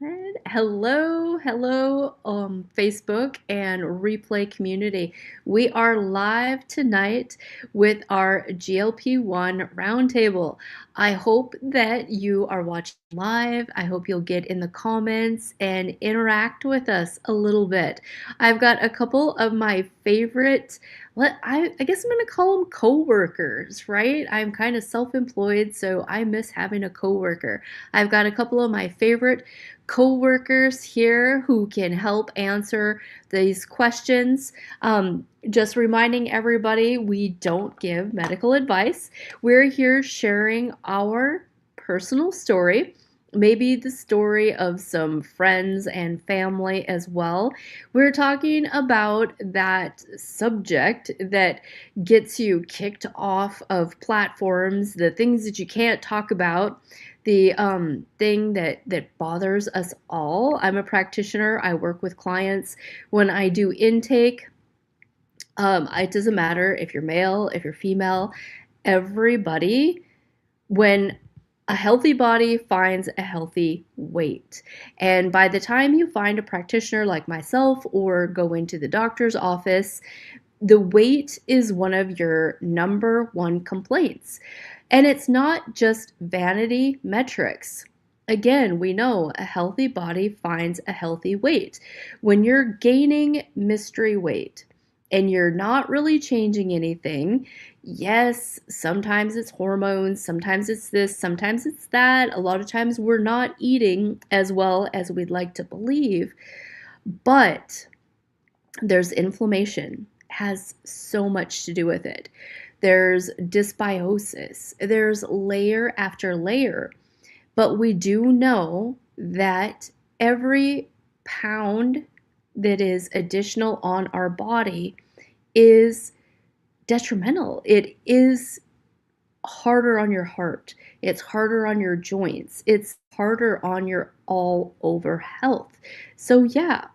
And hello, Facebook and replay community. We are live tonight with our GLP-1 roundtable. I hope that you are watching live. I hope you'll get in the comments and interact with us a little bit. I've got a couple of my favorite, I guess I'm going to call them co-workers, right? I'm kind of self-employed, so I miss having a coworker. I've got a couple of my favorite co-workers here who can help answer these questions. Just reminding everybody, we don't give medical advice. We're here sharing our personal story, maybe the story of some friends and family as well. We're talking about that subject that gets you kicked off of platforms, the things that you can't talk about, the thing that bothers us all. I'm a practitioner. I work with clients. When I do intake, it doesn't matter if you're male, if you're female, everybody, when a healthy body finds a healthy weight. And by the time you find a practitioner like myself or go into the doctor's office, the weight is one of your number one complaints. And it's not just vanity metrics. Again, we know a healthy body finds a healthy weight. When you're gaining mystery weight and you're not really changing anything, yes, sometimes it's hormones, sometimes it's this, sometimes it's that. A lot of times we're not eating as well as we'd like to believe, but there's inflammation, has so much to do with it. There's dysbiosis, there's layer after layer. But we do know that every pound that is additional on our body is detrimental. It is harder on your heart. It's harder on your joints. It's harder on your all over health. So, yeah,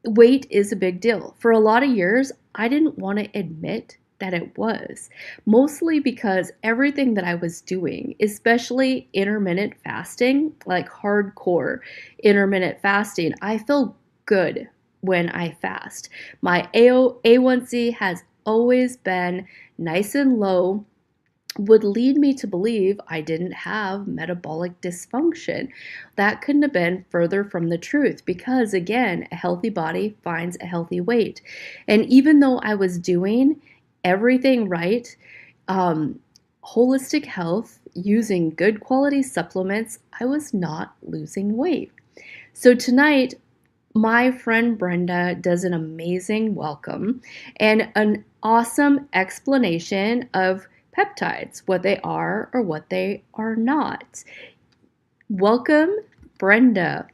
weight is a big deal. For a lot of years, I didn't want to admit that it was, mostly because everything that I was doing, especially intermittent fasting, like hardcore intermittent fasting, I feel good when I fast. My A1C has always been nice and low, would lead me to believe I didn't have metabolic dysfunction. That couldn't have been further from the truth because, again, a healthy body finds a healthy weight. And even though I was doing everything right, holistic health, using good quality supplements, I was not losing weight. So tonight, my friend Brenda does an amazing welcome and an awesome explanation of peptides, what they are or what they are not. Welcome, Brenda.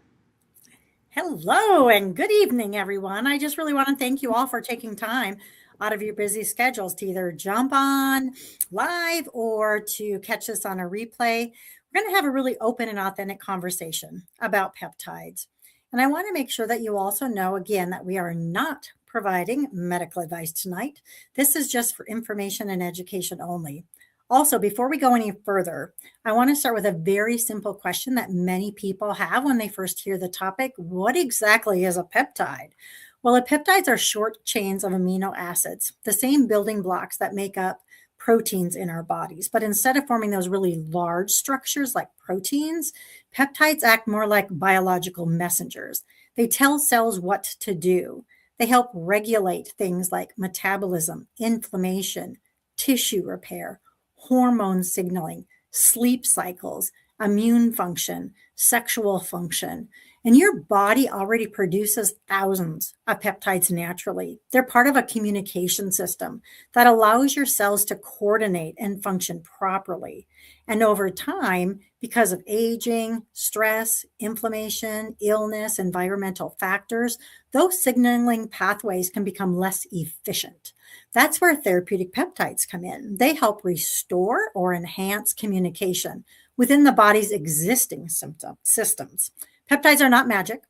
Hello and good evening, everyone. I just really want to thank you all for taking time out of your busy schedules to either jump on live or to catch us on a replay. We're going to have a really open and authentic conversation about peptides. And I want to make sure that you also know, again, that we are not providing medical advice tonight. This is just for information and education only. Also, before we go any further, I want to start with a very simple question that many people have when they first hear the topic. What exactly is a peptide? Well, peptides are short chains of amino acids, the same building blocks that make up proteins in our bodies. But instead of forming those really large structures like proteins, peptides act more like biological messengers. They tell cells what to do. They help regulate things like metabolism, inflammation, tissue repair, hormone signaling, sleep cycles, immune function, sexual function. And your body already produces thousands of peptides naturally. They're part of a communication system that allows your cells to coordinate and function properly. And over time, because of aging, stress, inflammation, illness, environmental factors, those signaling pathways can become less efficient. That's where therapeutic peptides come in. They help restore or enhance communication within the body's existing systems. Peptides are not magic,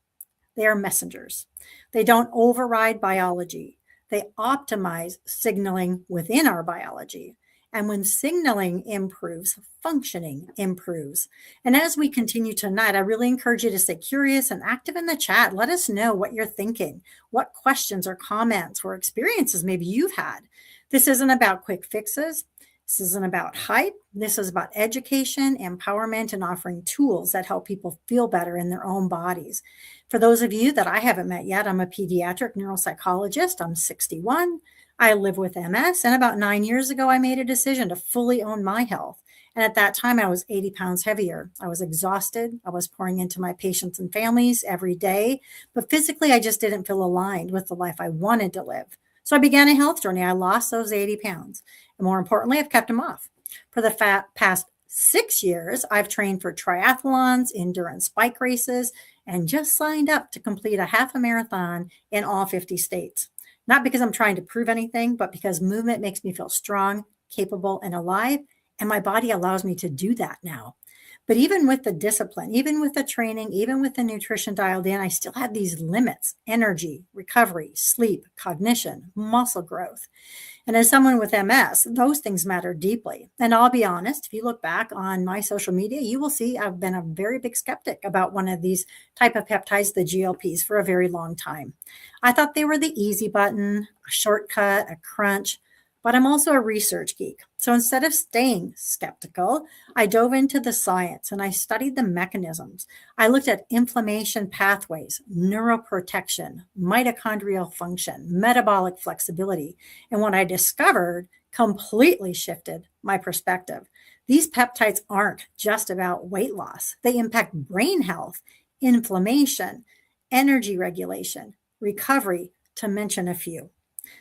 they are messengers. They don't override biology, they optimize signaling within our biology. And when signaling improves, functioning improves. And as we continue tonight, I really encourage you to stay curious and active in the chat. Let us know what you're thinking, what questions or comments or experiences maybe you've had. This isn't about quick fixes. This isn't about hype. This is about education, empowerment, and offering tools that help people feel better in their own bodies. For those of you that I haven't met yet, I'm a pediatric neuropsychologist. I'm 61. I live with MS. And about 9 years ago, I made a decision to fully own my health. And at that time, I was 80 pounds heavier. I was exhausted. I was pouring into my patients and families every day. But physically, I just didn't feel aligned with the life I wanted to live. So I began a health journey. I lost those 80 pounds. And more importantly, I've kept them off. For the past 6 years, I've trained for triathlons, endurance bike races, and just signed up to complete a half a marathon in all 50 states. Not because I'm trying to prove anything, but because movement makes me feel strong, capable, and alive. And my body allows me to do that now. But even with the discipline, even with the training, even with the nutrition dialed in, I still have these limits: energy, recovery, sleep, cognition, muscle growth. And as someone with MS, those things matter deeply. And I'll be honest, if you look back on my social media, you will see I've been a very big skeptic about one of these type of peptides, the GLPs, for a very long time. I thought they were the easy button, a shortcut, a crunch, but I'm also a research geek. So instead of staying skeptical, I dove into the science and I studied the mechanisms. I looked at inflammation pathways, neuroprotection, mitochondrial function, metabolic flexibility. And what I discovered completely shifted my perspective. These peptides aren't just about weight loss, they impact brain health, inflammation, energy regulation, recovery, to mention a few.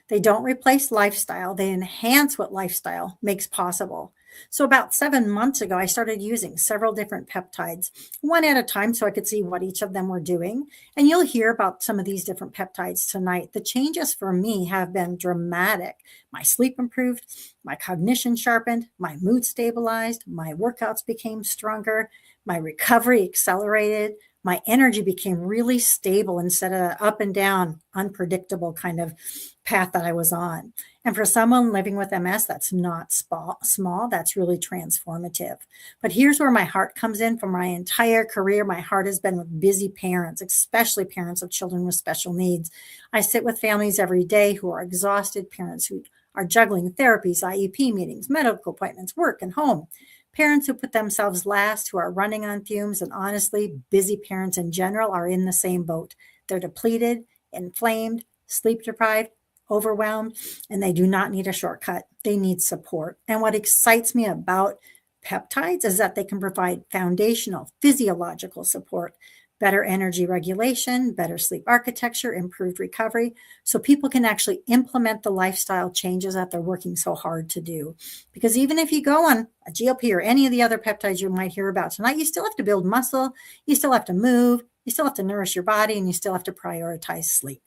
They don't replace lifestyle, they enhance what lifestyle makes possible. So, about 7 months ago, I started using several different peptides, one at a time, so I could see what each of them were doing. And you'll hear about some of these different peptides tonight. The changes for me have been dramatic. My sleep improved, my cognition sharpened, my mood stabilized, my workouts became stronger, my recovery accelerated, my energy became really stable instead of up and down, unpredictable kind of path that I was on. And for someone living with MS, that's not small, that's really transformative. But here's where my heart comes in. For my entire career, my heart has been with busy parents, especially parents of children with special needs. I sit with families every day who are exhausted, parents who are juggling therapies, IEP meetings, medical appointments, work, and home. Parents who put themselves last, who are running on fumes, and honestly, busy parents in general are in the same boat. They're depleted, inflamed, sleep deprived, overwhelmed, and they do not need a shortcut. They need support. And what excites me about peptides is that they can provide foundational physiological support, better energy regulation, better sleep architecture, improved recovery, so people can actually implement the lifestyle changes that they're working so hard to do. Because even if you go on a GLP or any of the other peptides you might hear about tonight, you still have to build muscle, you still have to move, you still have to nourish your body, and you still have to prioritize sleep.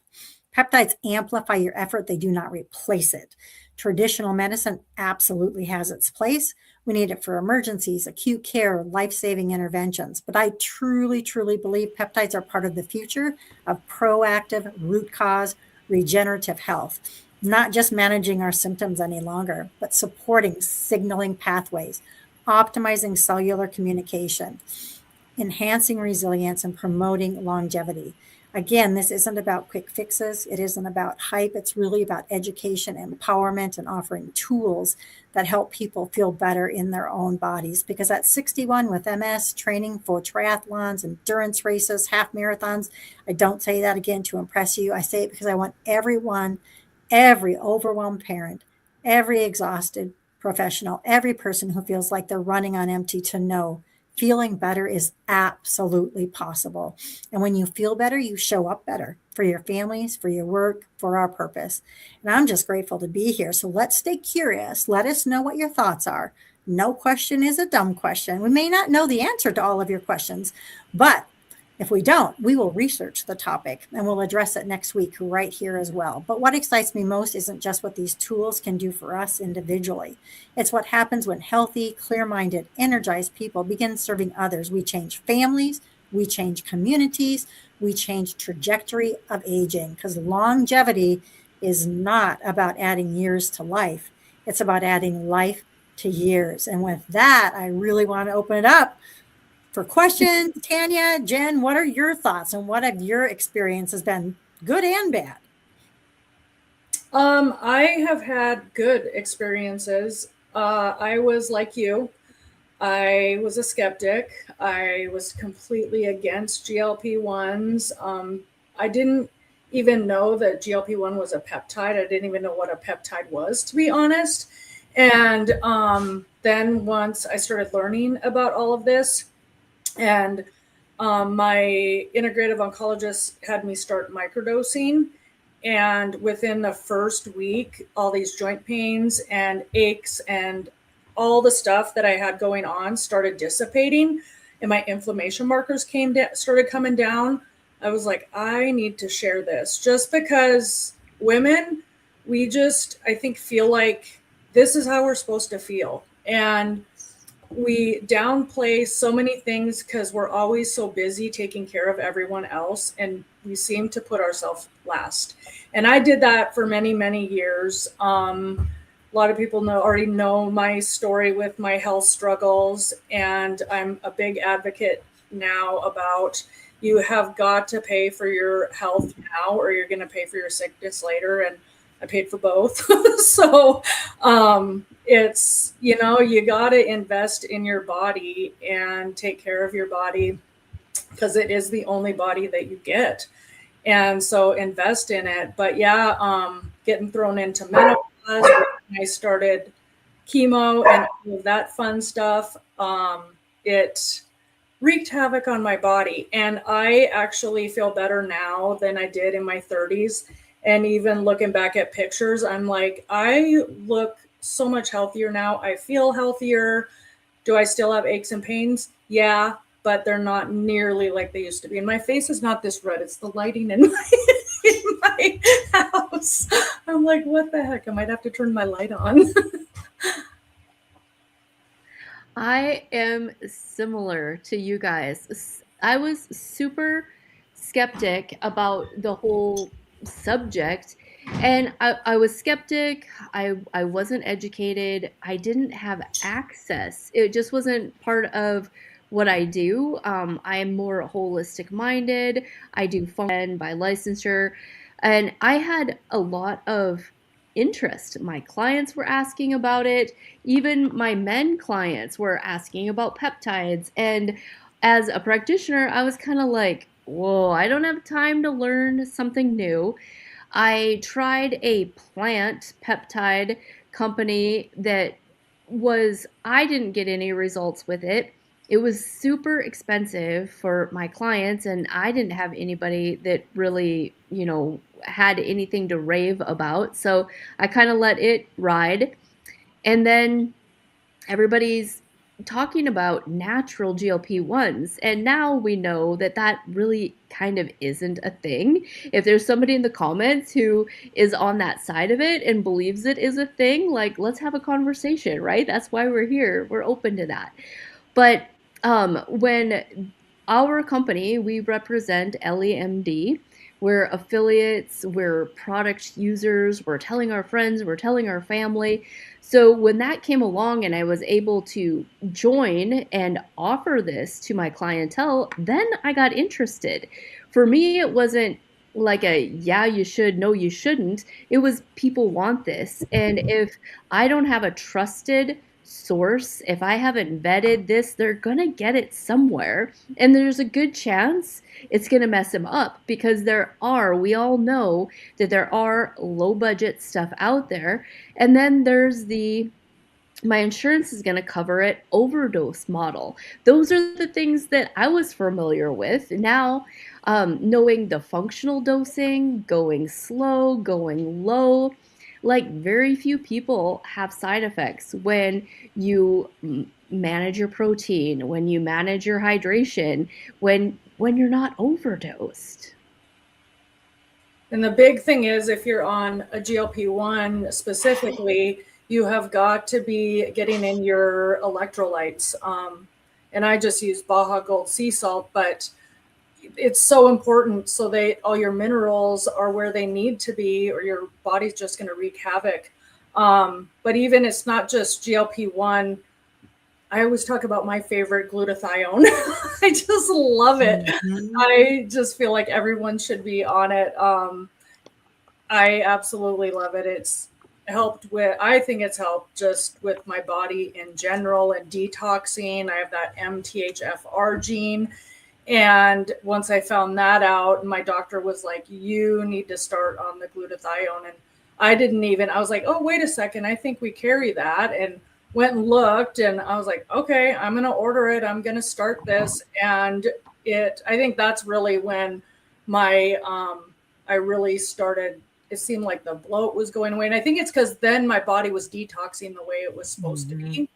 Peptides amplify your effort, they do not replace it. Traditional medicine absolutely has its place. We need it for emergencies, acute care, life saving interventions. But I truly, truly believe peptides are part of the future of proactive, root cause, regenerative health. Not just managing our symptoms any longer, but supporting signaling pathways, optimizing cellular communication, enhancing resilience, and promoting longevity. Again, this isn't about quick fixes. It isn't about hype. It's really about education, empowerment, and offering tools that help people feel better in their own bodies. Because at 61 with MS, training for triathlons, endurance races, half marathons, I don't say that again to impress you. I say it because I want everyone, every overwhelmed parent, every exhausted professional, every person who feels like they're running on empty to know feeling better is absolutely possible. And when you feel better, you show up better for your families, for your work, for our purpose. And I'm just grateful to be here. So let's stay curious. Let us know what your thoughts are. No question is a dumb question. We may not know the answer to all of your questions, but if we don't, we will research the topic and we'll address it next week right here as well. But what excites me most isn't just what these tools can do for us individually. It's what happens when healthy, clear-minded, energized people begin serving others. We change families, we change communities, we change trajectory of aging, because longevity is not about adding years to life. It's about adding life to years. And with that, I really want to open it up for questions. Tanya, Jen, what are your thoughts and what have your experiences been, good and bad? I have had good experiences. I was like you. I was a skeptic. I was completely against GLP-1s. I didn't even know that GLP-1 was a peptide. I didn't even know what a peptide was, to be honest. And then once I started learning about all of this, and my integrative oncologist had me start microdosing. And within the first week, all these joint pains and aches and all the stuff that I had going on started dissipating, and my inflammation markers started coming down. I was like, I need to share this, just because women, we just, I think, feel like this is how we're supposed to feel. And we downplay so many things because we're always so busy taking care of everyone else, and we seem to put ourselves last. And I did that for many, many years. A lot of people already know my story with my health struggles, and I'm a big advocate now about, you have got to pay for your health now, or you're going to pay for your sickness later. And I paid for both. So it's, you got to invest in your body and take care of your body, because it is the only body that you get. And so invest in it. But yeah, getting thrown into menopause, when I started chemo and all of that fun stuff, it wreaked havoc on my body. And I actually feel better now than I did in my 30s. And even looking back at pictures, I'm like, I look so much healthier now. I feel healthier. Do I still have aches and pains? Yeah, but they're not nearly like they used to be. And my face is not this red. It's the lighting in my house. I'm like, what the heck? I might have to turn my light on. I am similar to you guys. I was super skeptic about the whole subject. And I was skeptic. I wasn't educated. I didn't have access. It just wasn't part of what I do. I am more holistic minded. I do function by licensure. And I had a lot of interest. My clients were asking about it. Even my men clients were asking about peptides. And as a practitioner, I was kind of like, whoa, I don't have time to learn something new. I tried a plant peptide company that I didn't get any results with it. It was super expensive for my clients, and I didn't have anybody that really, had anything to rave about. So I kind of let it ride. And then everybody's talking about natural GLP-1s, and now we know that that really kind of isn't a thing. If there's somebody in the comments who is on that side of it and believes it is a thing, like, let's have a conversation, right? That's why we're here. We're open to that. But when our company, we represent LEMD. We're affiliates, we're product users, we're telling our friends, we're telling our family. So when that came along and I was able to join and offer this to my clientele, then I got interested. For me, it wasn't like a yeah, you should, no, you shouldn't. It was people want this. And if I don't have a trusted source, if I haven't vetted this, they're going to get it somewhere. And there's a good chance it's going to mess them up, because we all know that there are low budget stuff out there. And then there's my insurance is going to cover it overdose model. Those are the things that I was familiar with. Now, knowing the functional dosing, going slow, going low, like very few people have side effects when you manage your protein, when you manage your hydration, when you're not overdosed. And the big thing is, if you're on a GLP-1 specifically, you have got to be getting in your electrolytes. And I just use Baja Gold sea salt, but it's so important, so all your minerals are where they need to be, or your body's just going to wreak havoc. But even it's not just GLP-1. I always talk about my favorite, glutathione. I just love it. Mhm. I just feel like everyone should be on it. I absolutely love it. It's helped with, I think it's helped just with my body in general and detoxing. I have that MTHFR gene. And once I found that out, my doctor was like, you need to start on the glutathione. And I didn't even, I was like, oh, wait a second. I think we carry that. And went and looked, and I was like, okay, I'm going to order it. I'm going to start this. And I think that's really when I really started, it seemed like the bloat was going away. And I think it's because then my body was detoxing the way it was supposed to Mhm. be.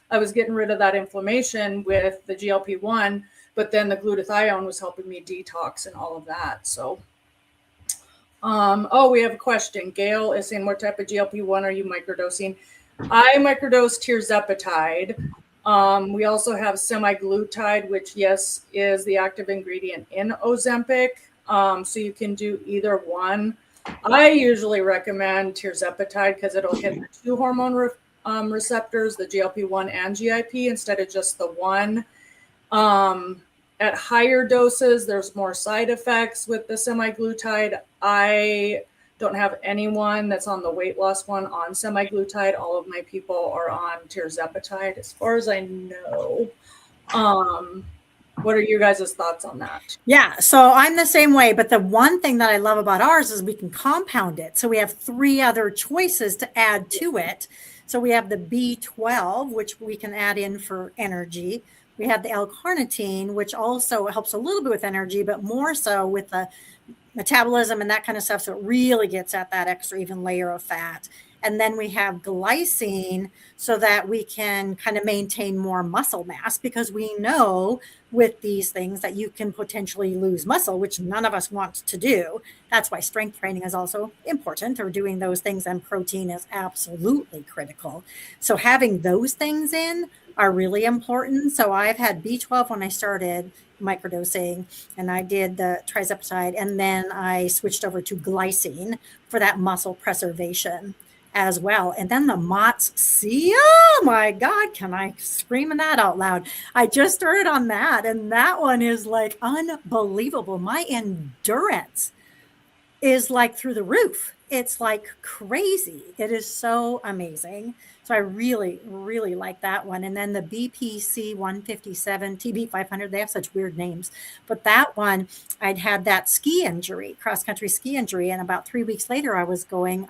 I was getting rid of that inflammation with the GLP-1, but then the glutathione was helping me detox and all of that. So, oh, we have a question. Gail is saying, what type of GLP-1 are you microdosing? I microdose tirzepatide. We also have semaglutide, which, yes, is the active ingredient in Ozempic. So you can do either one. I usually recommend tirzepatide because it'll hit the two hormone receptors, the GLP-1 and GIP, instead of just the one. Um, at higher doses, there's more side effects with the semaglutide. I don't have anyone that's on the weight loss one on semaglutide. All of my people are on tirzepatide, as far as I know. Um, what are your guys' thoughts on that? Yeah, so I'm the same way, but the one thing that I love about ours is we can compound it. So we have three other choices to add to it. So we have the B12, which we can add in for energy. We have the L-carnitine, which also helps a little bit with energy, but more so with the metabolism and that kind of stuff. So it really gets at that extra even layer of fat. And then we have glycine so that we can kind of maintain more muscle mass, because we know with these things that you can potentially lose muscle, which none of us want to do. That's why strength training is also important, or doing those things, and protein is absolutely critical. So having those things in are really important. So I've had B12 when I started microdosing, and I did the trizepatide, and then I switched over to glycine for that muscle preservation as well. And then the Mott's C. Oh my God, can I scream that out loud? I just started on that, and that one is like unbelievable. My endurance is like through the roof. It's like crazy. It is so amazing. So I really, really like that one. And then the BPC 157, TB 500, they have such weird names. But that one, I'd had that ski injury, cross country ski injury. And about 3 weeks later, I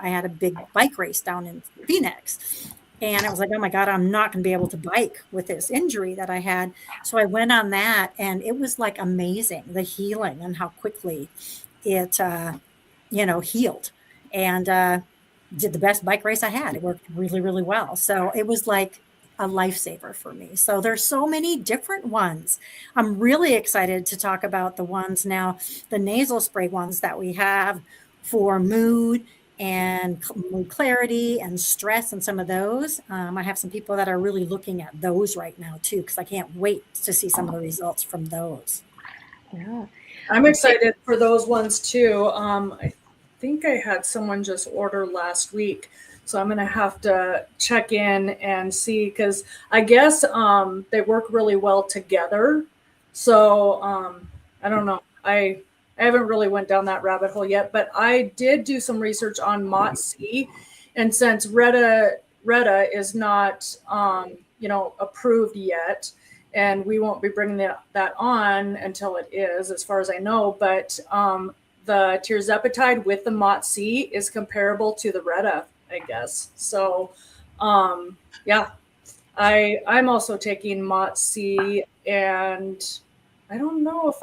had a big bike race down in Phoenix. And I was like, oh my God, I'm not going to be able to bike with this injury that I had. So I went on that, and it was like amazing, the healing and how quickly it, healed, and did the best bike race I had. It worked really, really well. So it was like a lifesaver for me. So there's so many different ones. I'm really excited to talk about the ones now, the nasal spray ones that we have for mood and mood clarity and stress, and some of those. I have some people that are really looking at those right now too, because I can't wait to see some of the results from those. Yeah. I'm excited for those ones too. I think I had someone just order last week, so I'm gonna have to check in and see, because I guess they work really well together. So I don't know. I haven't really went down that rabbit hole yet, but I did do some research on MOTS-C, and since Retta is not approved yet, and we won't be bringing that on until it is, as far as I know. But the tirzepatide with the MOTS-C is comparable to the Retta, I guess. So, yeah, I'm also taking MOTS-C, and I don't know.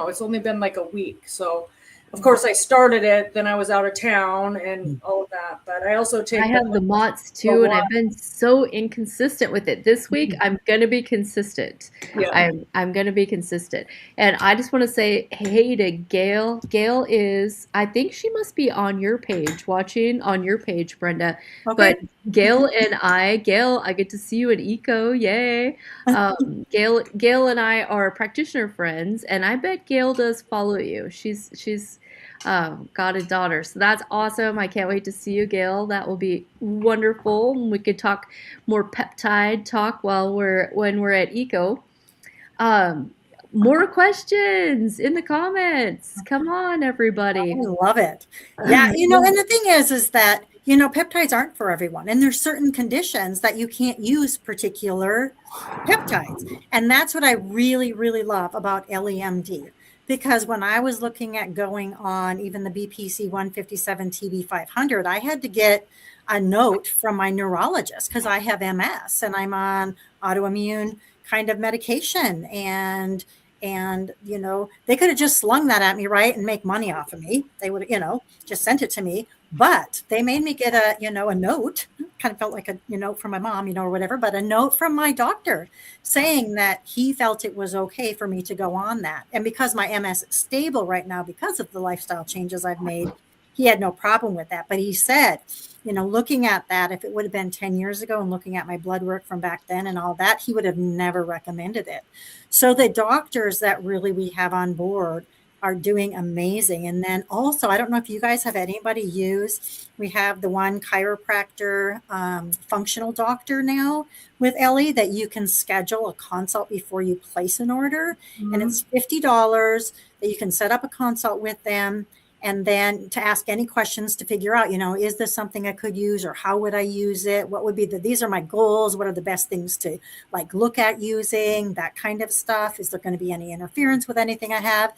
It's only been like a week, so. Of course, I started it, then I was out of town and all of that. But I also I take have the Mott's the too, and one. I've been so inconsistent with it. This week, I'm gonna be consistent. Yeah. I'm gonna be consistent. And I just want to say hey to Gail. Gail is, I think she must be on your page, watching on your page, Brenda. But Okay. Gail, I get to see you at Eco. Yay. Gail and I are practitioner friends, and I bet Gail does follow you. She's got a daughter. So that's awesome. I can't wait to see you, Gail. That will be wonderful. We could talk more peptide talk when we're at Eco. Um, More questions in the comments. Come on, I everybody. love it. Yeah, and the thing is that, peptides aren't for everyone. And there's certain conditions that you can't use particular peptides. And that's what I really, really love about LEMD. Because when I was looking at going on even the BPC 157 TB 500, I had to get a note from my neurologist because I have MS and I'm on autoimmune kind of medication. And they could have just slung that at me, right, and make money off of me. They would, just sent it to me. But they made me get a note. Kind of felt like a note from my mom, or whatever, but a note from my doctor saying that he felt it was okay for me to go on that. And because my MS is stable right now because of the lifestyle changes I've made, he had no problem with that. But he said, looking at that, if it would have been 10 years ago and looking at my blood work from back then and all that, he would have never recommended it. So the doctors that really we have on board are doing amazing. And then also, I don't know if you guys have anybody use, we have the one chiropractor, functional doctor now with Ellie that you can schedule a consult before you place an order. And it's $50 that you can set up a consult with them. And then to ask any questions to figure out, is this something I could use or how would I use it? What would be these are my goals. What are the best things to look at using, that kind of stuff? Is there going to be any interference with anything I have?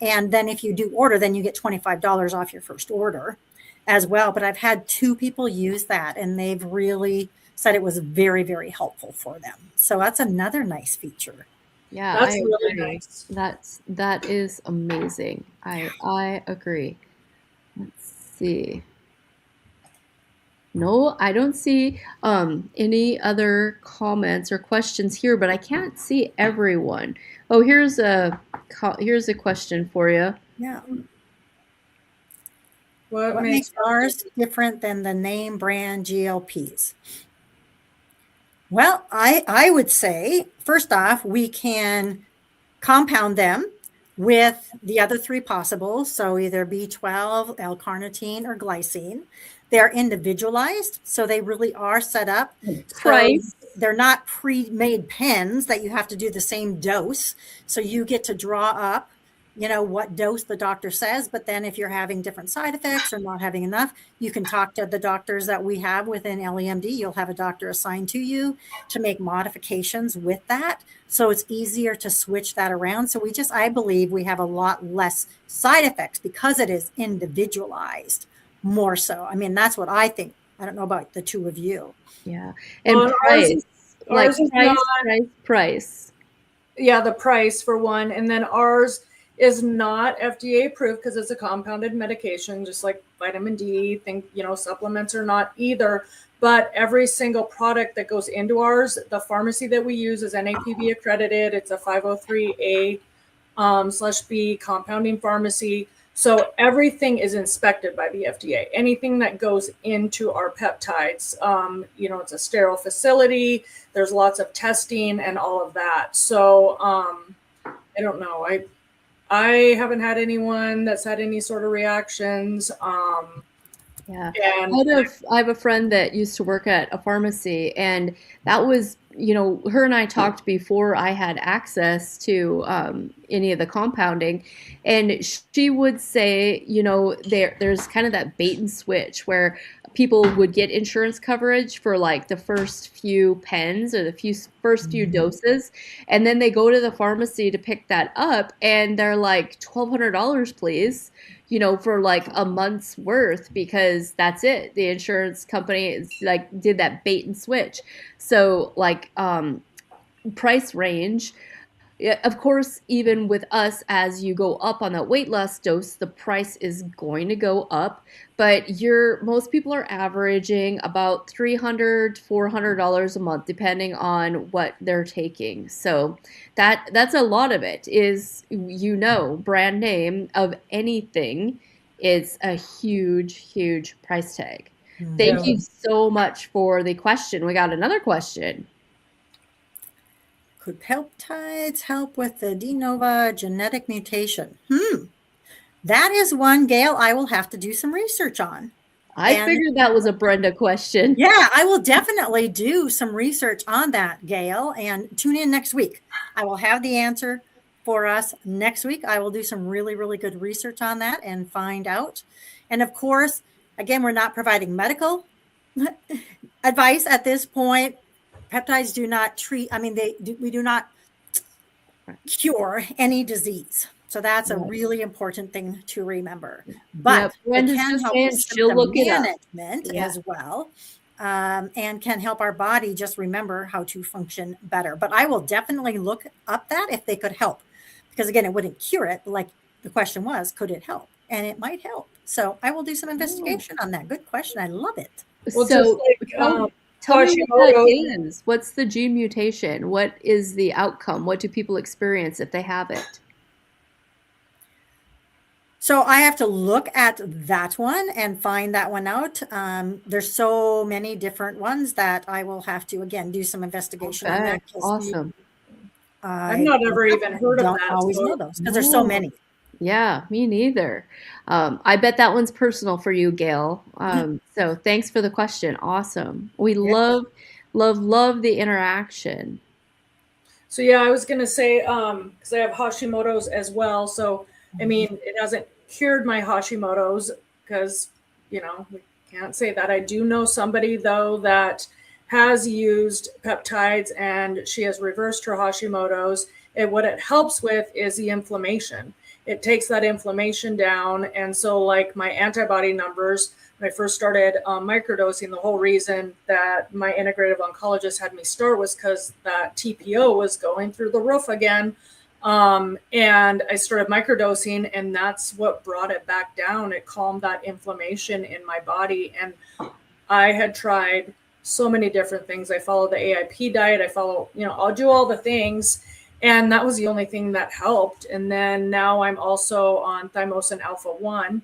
And then if you do order, then you get $25 off your first order as well. But I've had 2 people use that and they've really said it was very, very helpful for them. So that's another nice feature. Yeah, That's I really agree. nice. That is amazing. I agree. Let's see. No, I don't see any other comments or questions here, but I can't see everyone. Oh, here's a question for you. Yeah. What makes ours different than the name brand GLPs? Well, I would say, first off, we can compound them with the other 3 possibles. So either B12, L-carnitine, or glycine. They're individualized, so they really are set up. Price. So they're not pre-made pens that you have to do the same dose. So you get to draw up, what dose the doctor says. But then if you're having different side effects or not having enough, you can talk to the doctors that we have within LEMD. You'll have a doctor assigned to you to make modifications with that. So it's easier to switch that around. So I believe we have a lot less side effects because it is individualized more so. I mean, that's what I think. I don't know about the 2 of you. Yeah. And price. Ours is price. Yeah, the price for one. And then ours is not FDA approved because it's a compounded medication, just like vitamin D. Supplements are not either. But every single product that goes into ours, the pharmacy that we use is NAPB accredited. It's a 503A /B compounding pharmacy. So everything is inspected by the FDA. Anything that goes into our peptides, it's a sterile facility. There's lots of testing and all of that. So I don't know. I haven't had anyone that's had any sort of reactions. Yeah. And I have a friend that used to work at a pharmacy, and that was, her and I talked before I had access to any of the compounding, and she would say, there's kind of that bait and switch where people would get insurance coverage for like the first few pens or the first few doses, and then they go to the pharmacy to pick that up, and they're like, $1,200, please. For like a month's worth, because that's it. The insurance company is did that bait and switch. So price range. Yeah, of course, even with us, as you go up on that weight loss dose, the price is going to go up. But most people are averaging about $300 to $400 a month, depending on what they're taking. So that's a lot of it. Brand name of anything is a huge, huge price tag. Thank you so much for the question. We got another question. Could peptides help with the de novo genetic mutation? That is one, Gail, I will have to do some research on. I And figured that was a Brenda question. yeah, I will definitely do some research on that, Gail, and tune in next week. I will have the answer for us next week. I will do some really, really good research on that and find out. And of course, again, we're not providing medical advice at this point. Peptides do not treat, I mean, we do not cure any disease. So that's a really important thing to remember. Yeah, But it Brenda's can just help saying with she'll symptom look it up. management Yeah. as well, and can help our body just remember how to function better. But I will definitely look up that if they could help. Because again, it wouldn't cure it. Like the question was, could it help? And it might help. So I will do some investigation on that. Good question. I love it. Well, just So like tell me what that Hashimoto's. is. What's the gene mutation? What is the outcome? What do people experience if they have it? So I have to look at that one and find that one out. There's so many different ones that I will have to, again, do some investigation on Okay, that. 'Cause awesome. I've I not ever even heard of don't that. always So know those because there's so No. many. Yeah, me neither. I bet that one's personal for you, Gail. So thanks for the question. Awesome. We Yeah. love the interaction. So yeah, I was gonna say because I have Hashimoto's as well. So I mean, it hasn't cured my Hashimoto's because we can't say that. I do know somebody though that has used peptides and she has reversed her Hashimoto's. And what it helps with is the inflammation. It takes that inflammation down, and so like my antibody numbers. When I first started microdosing, the whole reason that my integrative oncologist had me start was because that TPO was going through the roof again. And I started microdosing, and that's what brought it back down. It calmed that inflammation in my body. And I had tried so many different things. I follow the AIP diet. I'll do all the things. And that was the only thing that helped. And then now I'm also on thymosin alpha 1,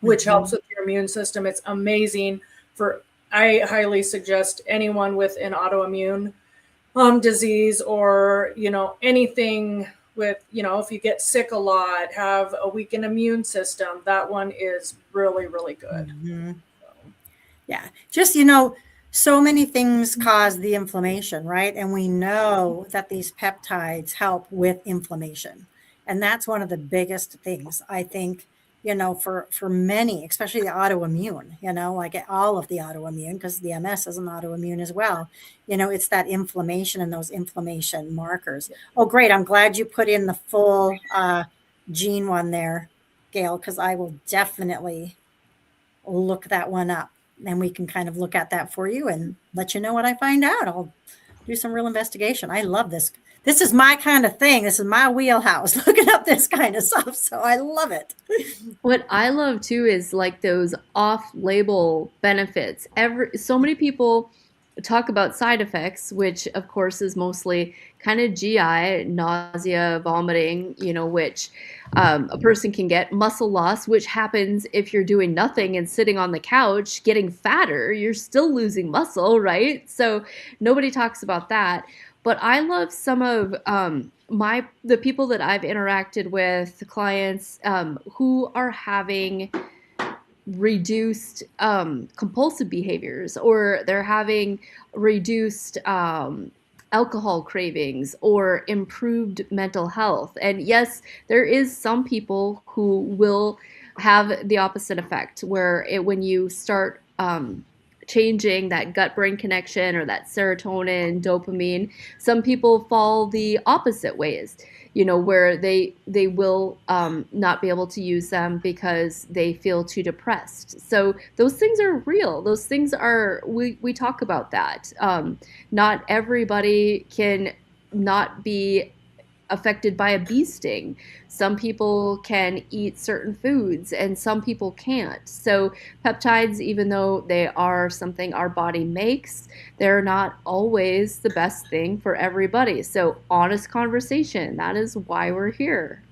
which helps with your immune system. It's amazing I highly suggest anyone with an autoimmune disease or, anything with, if you get sick a lot, have a weakened immune system, that one is really, really good. Yeah. Just, so many things cause the inflammation, right? And we know that these peptides help with inflammation. And that's one of the biggest things, I think, for many, especially the autoimmune, like all of the autoimmune, because the MS is an autoimmune as well. It's that inflammation and those inflammation markers. Oh, great. I'm glad you put in the full gene one there, Gail, because I will definitely look that one up. And we can kind of look at that for you and let you know what I find out. I'll do some real investigation. I love this. This is my kind of thing. This is my wheelhouse, looking up this kind of stuff. So I love it. What I love too is like those off-label benefits. So many people talk about side effects, which of course is mostly kind of GI, nausea, vomiting, which a person can get, muscle loss, which happens if you're doing nothing and sitting on the couch, getting fatter, you're still losing muscle, right? So nobody talks about that. But I love some of the people that I've interacted with, the clients who are having reduced compulsive behaviors, or they're having reduced alcohol cravings or improved mental health. And yes, there is some people who will have the opposite effect, where when you start changing that gut-brain connection or that serotonin, dopamine, some people fall the opposite ways, where they will not be able to use them because they feel too depressed. So those things are real. Those things are, we talk about that. Not everybody can not be affected by a bee sting. Some people can eat certain foods and some people can't. So peptides, even though they are something our body makes, they're not always the best thing for everybody. So honest conversation, that is why we're here.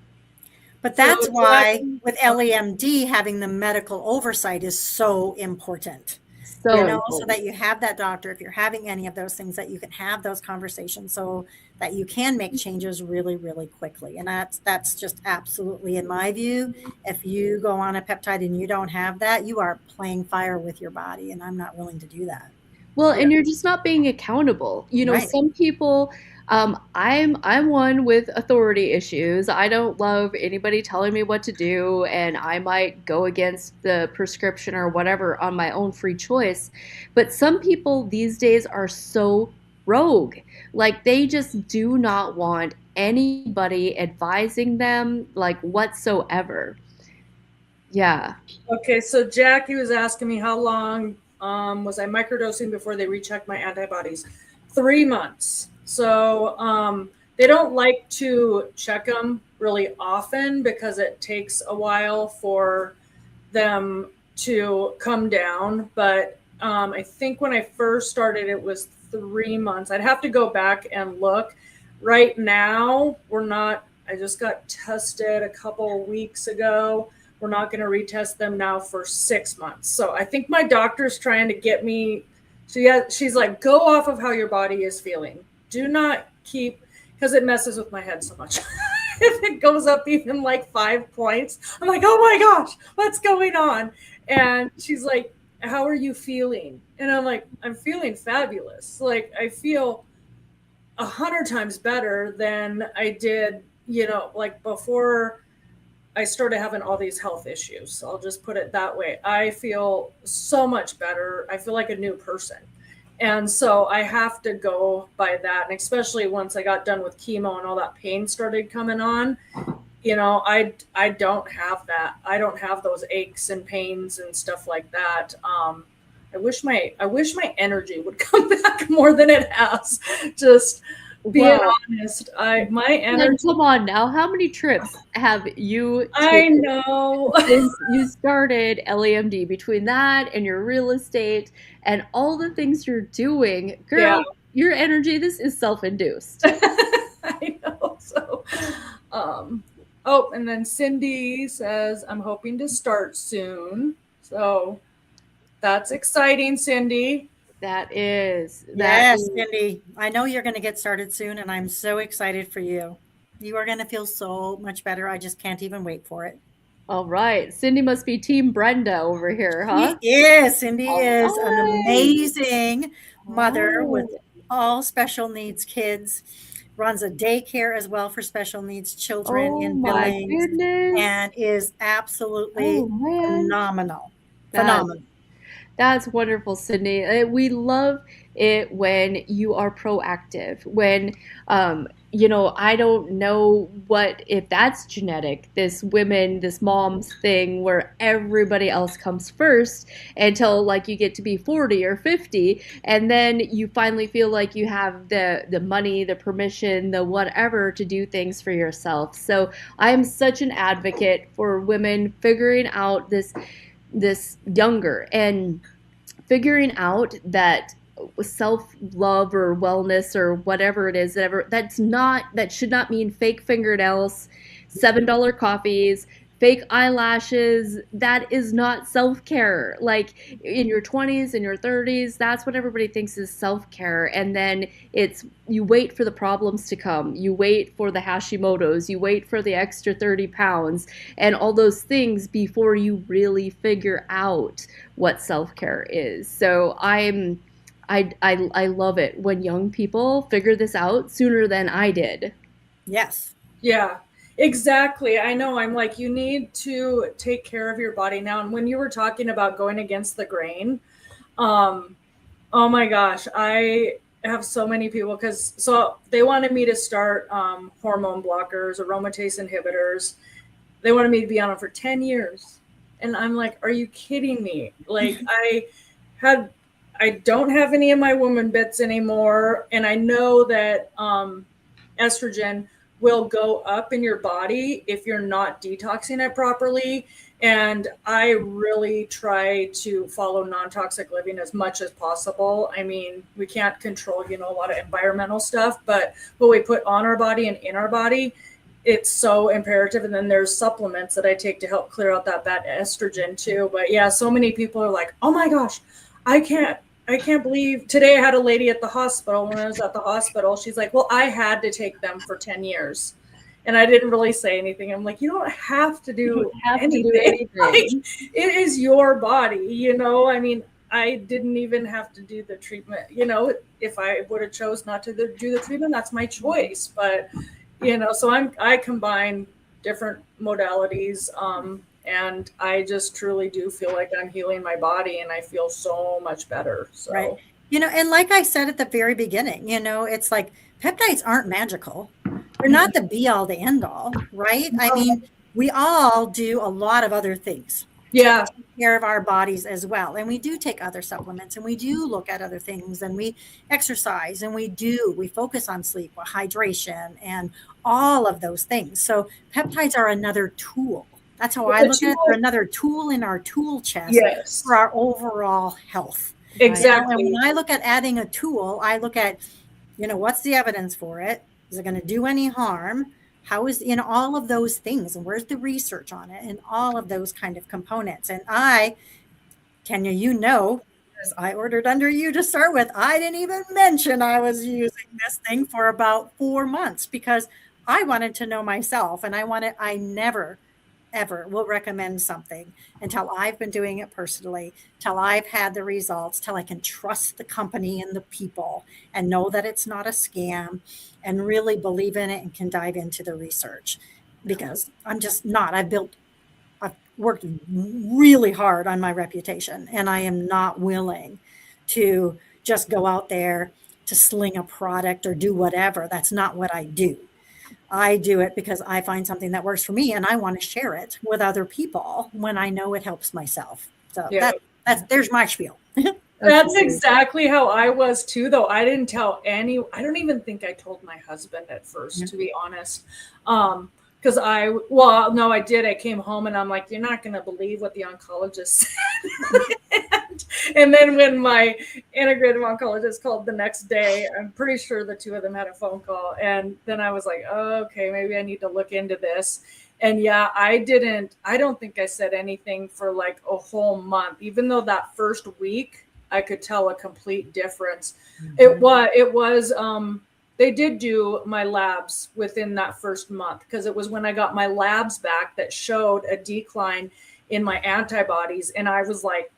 But that's why with LEMD, having the medical oversight is so important. So so important. that you have that doctor, if you're having any of those things, that you can have those conversations so that you can make changes really, really quickly. And that's just absolutely, in my view, if you go on a peptide and you don't have that, you are playing fire with your body. And I'm not willing to do that. Well, Yeah. and you're just not being accountable. You know, Right. some people, I'm one with authority issues. I don't love anybody telling me what to do, and I might go against the prescription or whatever on my own free choice. But some people these days are so rogue. Like they just do not want anybody advising them like whatsoever. Yeah. Okay, so Jackie was asking me how long was I microdosing before they rechecked my antibodies? 3 months. So they don't like to check them really often because it takes a while for them to come down. But I think when I first started, it was 3 months. I'd have to go back and look. Right now, we're not, I just got tested a couple weeks ago. We're not going to retest them now for 6 months. So I think my doctor's trying to get me. She's like, go off of how your body is feeling. Do not keep, because it messes with my head so much. If it goes up even like 5 points, I'm like, oh my gosh, what's going on? And she's like, how are you feeling? And I'm like, I'm feeling fabulous. Like I feel 100 times better than I did, like before I started having all these health issues. I'll just put it that way. I feel so much better. I feel like a new person. And so I have to go by that. And especially once I got done with chemo and all that pain started coming on, I don't have that. I don't have those aches and pains and stuff like that. I wish my energy would come back more than it has. Just being Well, honest, my then energy. come on now. How many trips have you I taken know. since you started LAMD? Between that and your real estate and all the things you're doing, Yeah. girl, your energy, this is self-induced. I know. So, um, oh, and then Cindy says, I'm hoping to start soon. So that's exciting, Cindy. That Yes, is Cindy. I know you're going to get started soon, and I'm so excited for you. You are going to feel so much better. I just can't even wait for it. all right. Cindy must be Team Brenda over here, huh? She is. Cindy All is an right. amazing mother All with right. all special needs kids, runs a daycare as well for special needs children Oh in my Billings, goodness. and is Oh absolutely man. phenomenal. That Phenomenal. That's wonderful, Sydney. We love it when you are proactive. When, I don't know what if that's genetic. This mom's thing where everybody else comes first until like you get to be 40 or 50, and then you finally feel like you have the money, the permission, the whatever to do things for yourself. So I am such an advocate for women figuring out this younger and figuring out that self love or wellness or whatever it is that should not mean fake fingernails, $7 coffees, fake eyelashes. That is not self-care. Like in your 20s and your 30s, that's what everybody thinks is self-care, and then it's you wait for the problems to come, you wait for the Hashimoto's, you wait for the extra 30 pounds and all those things before you really figure out what self-care is. So I love it when young people figure this out sooner than I did. Yes. Yeah, exactly. I know. I'm like, you need to take care of your body now. And when you were talking about going against the grain, um, oh my gosh, I have so many people so they wanted me to start hormone blockers, aromatase inhibitors. They wanted me to be on them for 10 years. And I'm like, are you kidding me? Like had, I don't have any of my woman bits anymore. And I know that estrogen will go up in your body if you're not detoxing it properly. And I really try to follow non-toxic living as much as possible. I mean, we can't control, a lot of environmental stuff, but what we put on our body and in our body, it's so imperative. And then there's supplements that I take to help clear out that bad estrogen too. But yeah, so many people are like, oh my gosh, I can't I can't believe today I had a lady at the hospital. When I was at the hospital, she's like, well, I had to take them for 10 years. And I didn't really say anything. I'm like, you don't have to You don't do have to do anything. Like, anything. it is your body, you know? I mean, I didn't even have to do the treatment. You know, if I would have chose not to do the treatment, that's my choice. But, you know, so I combine different modalities. And I just truly do feel like I'm healing my body and I feel so much better. Right. So, And like I said at the very beginning, it's like peptides aren't magical. They're not the be all, the end all, right? I mean, we all do a lot of other things to yeah, take care of our bodies as well. And we do take other supplements and we do look at other things and we exercise and we focus on sleep, hydration, and all of those things. So peptides are another tool. That's how I the look at it. They're tool, another tool in our tool chest yes, for our overall health. Right. And when exactly. I look at adding a tool, I look at, what's the evidence for it? Is it going to do any harm? How is, all of those things, and where's the research on it, and all of those kind of components. And Kenya, because I ordered under you to start with, I didn't even mention I was using this thing for about 4 months because I wanted to know myself, and I never ever will recommend something until I've been doing it personally, till I've had the results, till I can trust the company and the people and know that it's not a scam and really believe in it and can dive into the research. Because I'm just not. I've worked really hard on my reputation and I am not willing to just go out there to sling a product or do whatever. That's not what I do. I do it because I find something that works for me and I want to share it with other people when I know it helps myself. So Yeah. there's my spiel. That's exactly how I was too, though. I didn't tell I don't even think I told my husband at first, to be honest. Because well, no, I did. I came home and I'm like, you're not going to believe what the oncologist said. and then when my integrative oncologist called the next day, I'm pretty sure the two of them had a phone call. And then I was like, oh, okay, maybe I need to look into this. And yeah, I don't think I said anything for like a whole month, even though that first week I could tell a complete difference. It was they did do my labs within that first month because it was when I got my labs back that showed a decline in my antibodies. And I was like,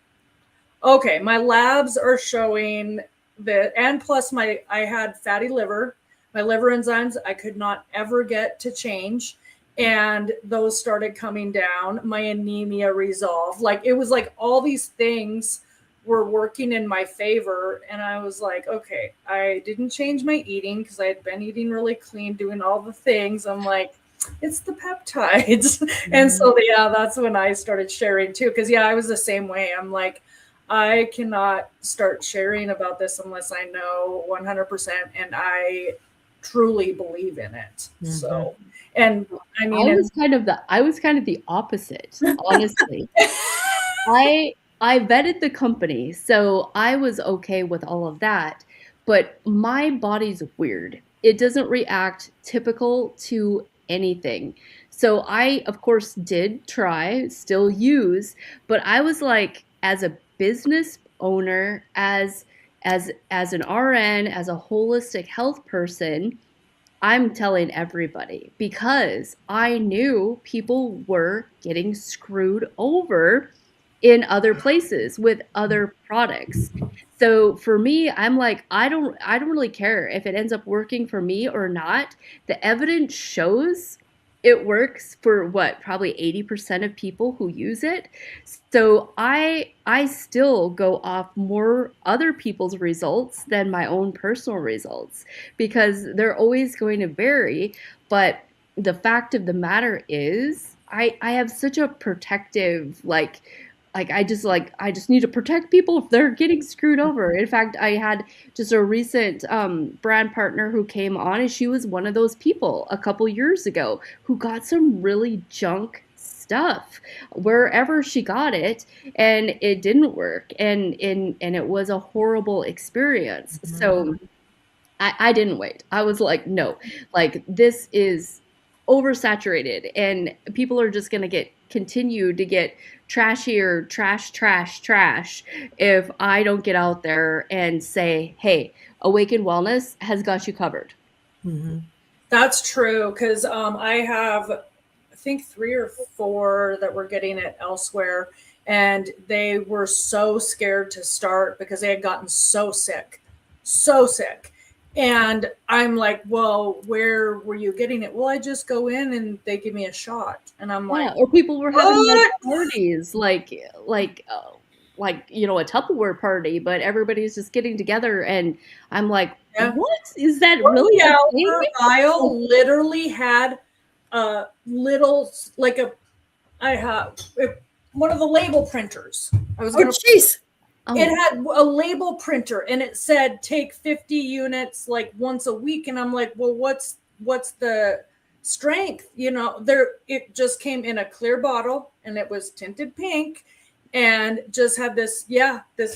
okay, my labs are showing that, and plus I had fatty liver, my liver enzymes I could not ever get to change. And those started coming down. My anemia resolved. Like it was like all these things were working in my favor. And I was like, okay, I didn't change my eating because I had been eating really clean, doing all the things. I'm like, it's the peptides. And so, yeah, that's when I started sharing too. Cause yeah, I was the same way. I'm like, I cannot start sharing about this unless I know 100% and I truly believe in it. So, and I mean, I was kind of the opposite, honestly. I vetted the company, so I was okay with all of that. But my body's weird. It doesn't react typical to anything. So I, of course, did try, still use, but I was like, as a business owner, as an RN, as a holistic health person, I'm telling everybody because I knew people were getting screwed over in other places with other products. So for me, I'm like, I don't really care if it ends up working for me or not. The evidence shows it works for what, probably 80% of people who use it. So I still go off more other people's results than my own personal results because they're always going to vary. But the fact of the matter is, I have such a protective I just need to protect people if they're getting screwed over. In fact, I had just a recent brand partner who came on, and she was one of those people a couple years ago who got some really junk stuff wherever she got it, and it didn't work, and it was a horrible experience. So I didn't wait. I was like, no, like this is oversaturated and people are just going to get continue to get trashier, trash if I don't get out there and say, hey, Awaken Wellness has got you covered. Mm-hmm. That's true, because I have, I think, 3 or 4 that were getting it elsewhere, and they were so scared to start because they had gotten so sick, so sick. And I'm like, well, where were you getting it? Well, I just go in and they give me a shot, and I'm Yeah, like, or people were having like what? parties, like you know, a Tupperware party, but everybody's just getting together, and I'm like, Yeah. what is that 20 really a thing? hour vial literally had a little, like a, I have one of the label printers. I was Oh, gonna. jeez. It Oh, had a label printer, and it said take 50 units like once a week, and I'm like, well, what's the strength? You know, there it just came in a clear bottle, and it was tinted pink, and just had this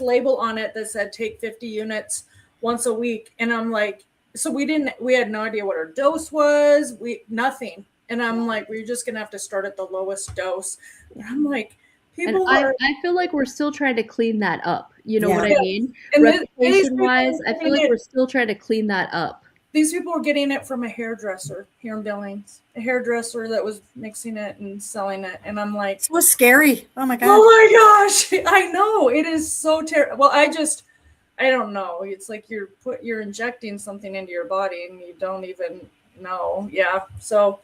label on it that said take 50 units once a week, and I'm like, so we had no idea what our dose was, we nothing, and I'm like, we're just gonna have to start at the lowest dose. But I'm like, and people I are. I feel like we're still trying to clean that up. You know what Yeah. I mean? And these Reputation people wise, were I feel getting like it. we're still trying to clean that up. These people were getting it from a hairdresser here in Billings, a hairdresser that was mixing it and selling it, and I'm like, So scary. Oh my God. oh my gosh, I know it is so terrible. Well, I don't know. It's like you're injecting something into your body and you don't even know. Yeah. So,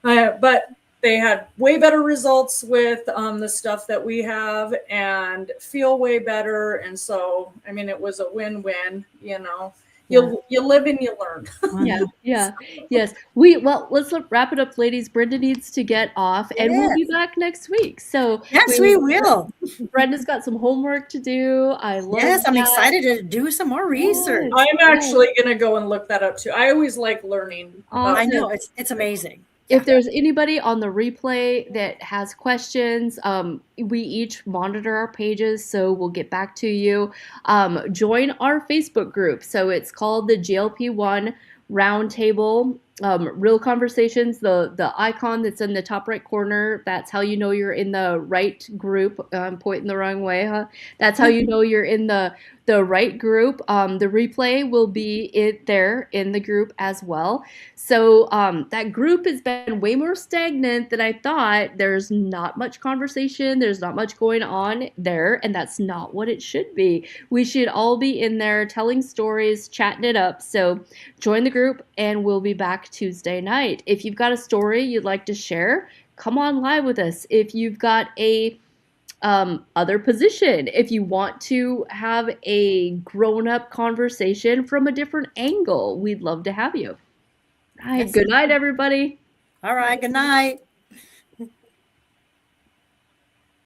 but they had way better results with the stuff that we have and feel way better. And so, I mean, it was a win-win. You know, Yeah. you live and you learn. Yeah, Mhm. yeah, yes. Well, let's wrap it up, ladies. Brenda needs to get off, and we'll be Yes. back next week. So Yes, we will. Brenda's got some homework to do. I love Yes, I'm that. excited to do some more research. Yes, I'm yes. actually gonna go and look that up too. I always like learning about. I Awesome. know it's amazing. If Yeah. there's anybody on the replay that has questions, we each monitor our pages, so we'll get back to you. Join our Facebook group. So it's called the GLP1 Roundtable. Real conversations. The icon that's in the top right corner. That's how you know you're in the right group. I'm pointing the wrong way, huh? That's how you know you're in the right group. The replay will be there in the group as well. So that group has been way more stagnant than I thought. There's not much conversation. There's not much going on there, and that's not what it should be. We should all be in there telling stories, chatting it up. So join the group, and we'll be back Tuesday night. If you've got a story you'd like to share, come on live with us. If you've got a other position, if you want to have a grown-up conversation from a different angle, we'd love to have you. All right, Yes. good night, everybody. All right. Good night.